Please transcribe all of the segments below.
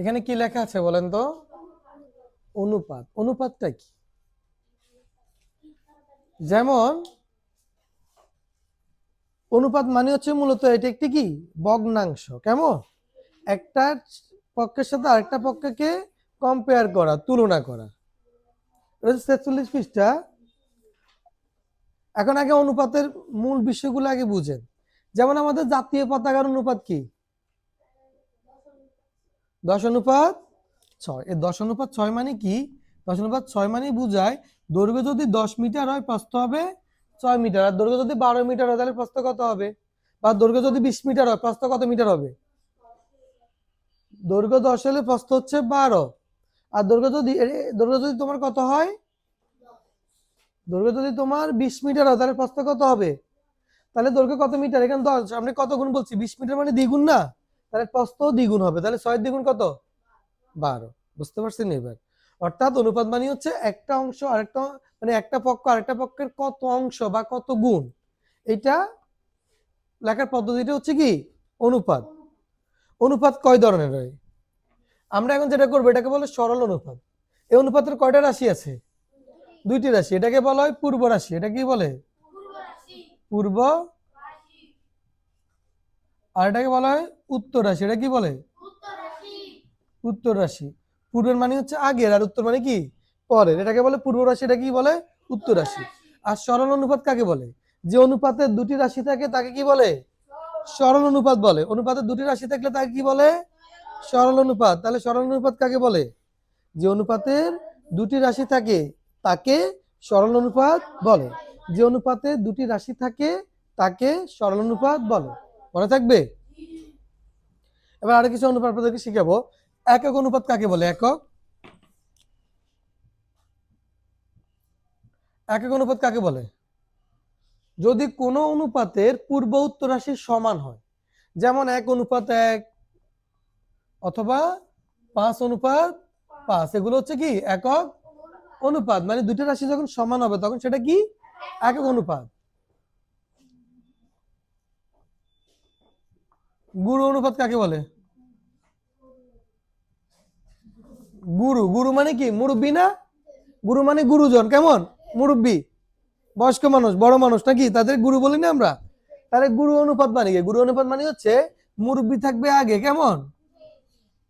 এখানে কি লেখা আছে বলেন তো? অনুপাত। অনুপাতটা কি? যেমন অনুপাত মানে হচ্ছে মূলত এটা একটি কি ভগ্নাংশ। কেমন? একটা পক্ষের সাথে আরেকটা পক্ষকে কম্পেয়ার করা, তুলনা করা। ৪৬ পৃষ্ঠা। এখন আগে অনুপাতের মূল বিষয়গুলো আগে বুঝেন। যেমন আমাদের জাতীয় পতাকার অনুপাত কি? 10:6। এই 10:6 মানে কি? 10:6 মানে বুঝায় দৈর্ঘ্য যদি 10 মিটার হয় প্রস্থ হবে 6 মিটার, আর দৈর্ঘ্য যদি 12 মিটার হয় তাহলে প্রস্থ কত হবে? বা দৈর্ঘ্য যদি 20 মিটার হয় প্রস্থ কত মিটার হবে? দৈর্ঘ্য 10 হলে প্রস্থ হচ্ছে 12। আর দৈর্ঘ্য যদি তোমার কত হয়? দৈর্ঘ্য যদি তোমার 20 মিটার হয় তাহলে প্রস্থ কত হবে? তাহলে দৈর্ঘ্য কত মিটার? এখানে 10, আমরা কত গুণ বলছি? 20 মিটার মানে দ্বিগুণ না? তাহলে প্রস্থ দ্বিগুণ হবে। তাহলে 6 দ্বিগুণ কত? 12। বুঝতে পারছেন এবার? অর্থাৎ অনুপাত মানে হচ্ছে একটা অংশ আরেকটা, মানে একটা পক্ষ আরেকটা পক্ষের কত অংশ বা কত গুণ, এটা লেখার পদ্ধতিটা হচ্ছে কি অনুপাত। অনুপাত কয় ধরনের হয়? আমরা এখন যেটা করবো এটাকে বলে সরল অনুপাত। এই অনুপাতের কয়টা রাশি আছে? দুইটি রাশি। এটাকে বলা হয় পূর্ব রাশি। এটা কি বলে? পূর্ব। আর এটাকে বলা হয় উত্তর রাশি। এটা কি বলে? উত্তর রাশি। পূর্বের মানে হচ্ছে আগের, আর উত্তর মানে কি পরের। এটাকে বলে পূর্ব রাশি, এটা কি বলে? উত্তর রাশি। আর সরল অনুপাত কাকে বলে? যে অনুপাতের দুটি রাশি থাকে তাকে কি বলে? সরল অনুপাত বলে। অনুপাতের দুটি রাশি থাকলে তাকে কি বলে? সরল অনুপাত। তাহলে সরল অনুপাত কাকে বলে? যে অনুপাতের দুটি রাশি থাকে তাকে সরল অনুপাত বলে। যে অনুপাতে দুটি রাশি থাকে তাকে সরল অনুপাত বলে। মনে থাকবে? এবার আরো কিছু অনুপাত আপনাদেরকে শিখাবো। একক অনুপাত কাকে বলে? একক একক অনুপাত কাকে বলে? যদি কোনো অনুপাতের পূর্ব উত্তর রাশি সমান হয়, যেমন 1:1 অথবা 5:5, এগুলো হচ্ছে কি একক অনুপাত। মানে দুটো রাশি যখন সমান হবে তখন সেটা কি একক অনুপাত। গুরু অনুপাত কাকে বলে? গুরু। গুরু মানে কি? মুরব্বী না? গুরু মানে গুরুজন। কেমন? মুরব্বী, বয়স্ক মানুষ, বড় মানুষ নাকি, তাদের গুরু বলি না আমরা? তাহলে গুরু অনুপাত মানে কি? গুরু অনুপাত মানে হচ্ছে মুরব্বী থাকবে আগে, কেমন,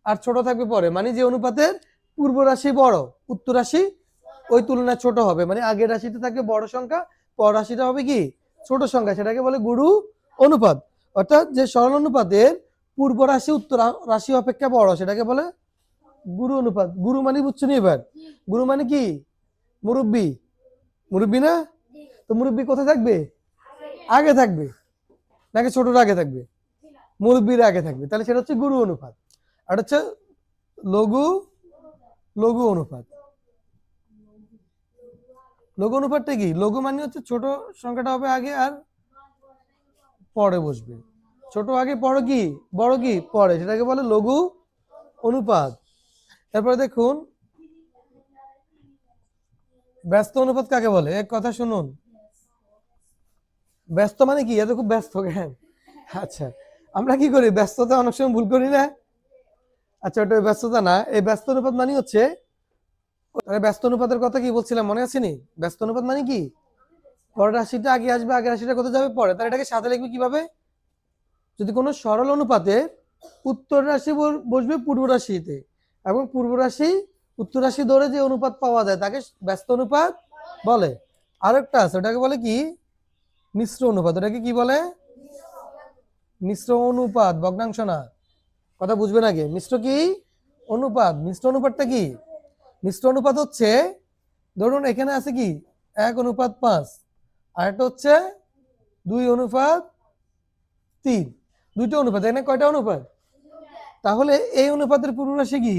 আর ছোট থাকবে পরে। মানে যে অনুপাতের পূর্ব রাশি বড়, উত্তর রাশি ওই তুলনায় ছোট হবে। মানে আগের রাশিতে থাকবে বড় সংখ্যা, পর রাশিটা হবে কি ছোট সংখ্যা, সেটাকে বলে গুরু অনুপাত। অর্থাৎ যে সরল অনুপাতের পূর্ব রাশি উত্তর রাশি অপেক্ষা বড় সেটাকে বলে গুরু অনুপাত। গুরু মানে বুঝছো নি এবার? গুরু মানে কি? মুরব্বী। মুরব্বী না? তো মুরব্বী কোথায় থাকবে? আগে থাকবে নাকি ছোটরা আগে থাকবে? মুরব্বীরা আগে থাকবে। তাহলে সেটা হচ্ছে গুরু অনুপাত। আর হচ্ছে লঘু লঘু অনুপাত। লঘু অনুপাতটা কি? লঘু মানে হচ্ছে ছোট সংখ্যাটা হবে আগে আর পরে বসবে। ছোট আগে, বড় কি পরে, সেটাকে বলে লঘু অনুপাত। তারপরে দেখুন ব্যস্ত অনুপাত কাকে বলে? এক কথা শুনুন। ব্যস্ত মানে কি? এত খুব ব্যস্ত কেন? আচ্ছা, আমরা কি করি ব্যস্ততা অনেক সময় ভুল করি না? আচ্ছা, ওটা ব্যস্ততা না। এই ব্যস্ত অনুপাত মানে হচ্ছে, ব্যস্ত অনুপাতের কথা কি বলছিলাম মনে আছে নি? ব্যস্ত অনুপাত মানে কি? পরের রাশিটা আগে আসবে, আগের রাশিটা কোথায় যাবে? পরে। তাহলে এটাকে সাথে লিখবে কিভাবে? যদি কোনো সরল অনুপাতে উত্তর রাশি বসবে পূর্ব রাশিতে এবং পূর্ব রাশি উত্তর রাশি ধরে যে অনুপাত পাওয়া যায় তাকে ব্যস্ত অনুপাত বলে। আরেকটা আছে, ওটাকে বলে কি মিশ্র অনুপাত। ওটাকে কি বলে? মিশ্র অনুপাত, ভগ্নাংশ না। কথা বুঝবেন আগে। মিশ্র কি অনুপাত? মিশ্র অনুপাতটা কি? মিশ্র অনুপাত হচ্ছে, ধরুন এখানে আছে কি 1:5, আর একটা হচ্ছে 2:3। দুইটা অনুপাত, এখানে কয়টা অনুপাত? তাহলে এই অনুপাতের পূর্ব রাশি কি?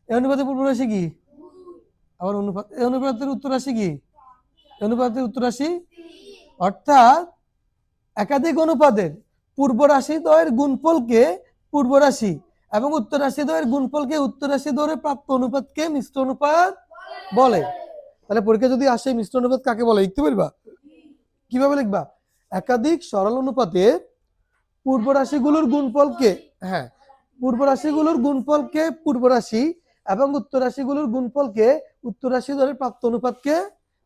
এই অনুপাতের পূর্ব রাশি কি? আবার অনুপাত, এই অনুপাতের উত্তর রাশি কি? এই অনুপাতের উত্তর রাশি। অর্থাৎ একাধিক অনুপাতের পূর্ব রাশি দ্বয়ের গুণফলকে পূর্ব রাশি এবং উত্তর রাশি দ্বয়ের গুণফলকে উত্তর রাশি ধরে প্রাপ্ত অনুপাতকে মিশ্র অনুপাত বলে। তাহলে পরীক্ষা যদি আসে মিশ্র অনুপাত কাকে বলে লিখতে পারবা? কিভাবে লিখবা? একাধিক সরল অনুপাতের পূর্ব রাশিগুলোর গুণফলকে, হ্যাঁ, পূর্ব রাশিগুলোর গুণফলকে পূর্ব রাশি এবং উত্তর রাশিগুলোর গুণফলকে উত্তর রাশি ধরে প্রাপ্ত অনুপাতকে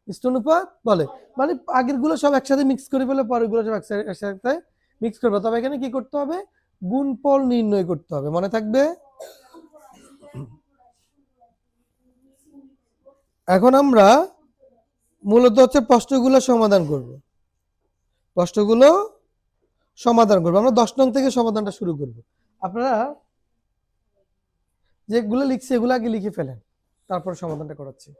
মিশ্র অনুপাত বলে। মানে আগের গুলো সব একসাথে মিক্স করে ফেলে, পরের গুলো সব একসাথে মিক্স করবে। তবে এখানে কি করতে হবে? গুণফল নির্ণয় করতে হবে, মনে থাকবে। এখন আমরা মূলত হচ্ছে প্রশ্নগুলো সমাধান করব। প্রশ্নগুলো সমাধান করবো। আমরা 10 নং থেকে সমাধানটা শুরু করব। আপনারা যেগুলো লিখছে এগুলো আগে লিখে ফেলেন, তারপর সমাধানটা করাচ্ছি।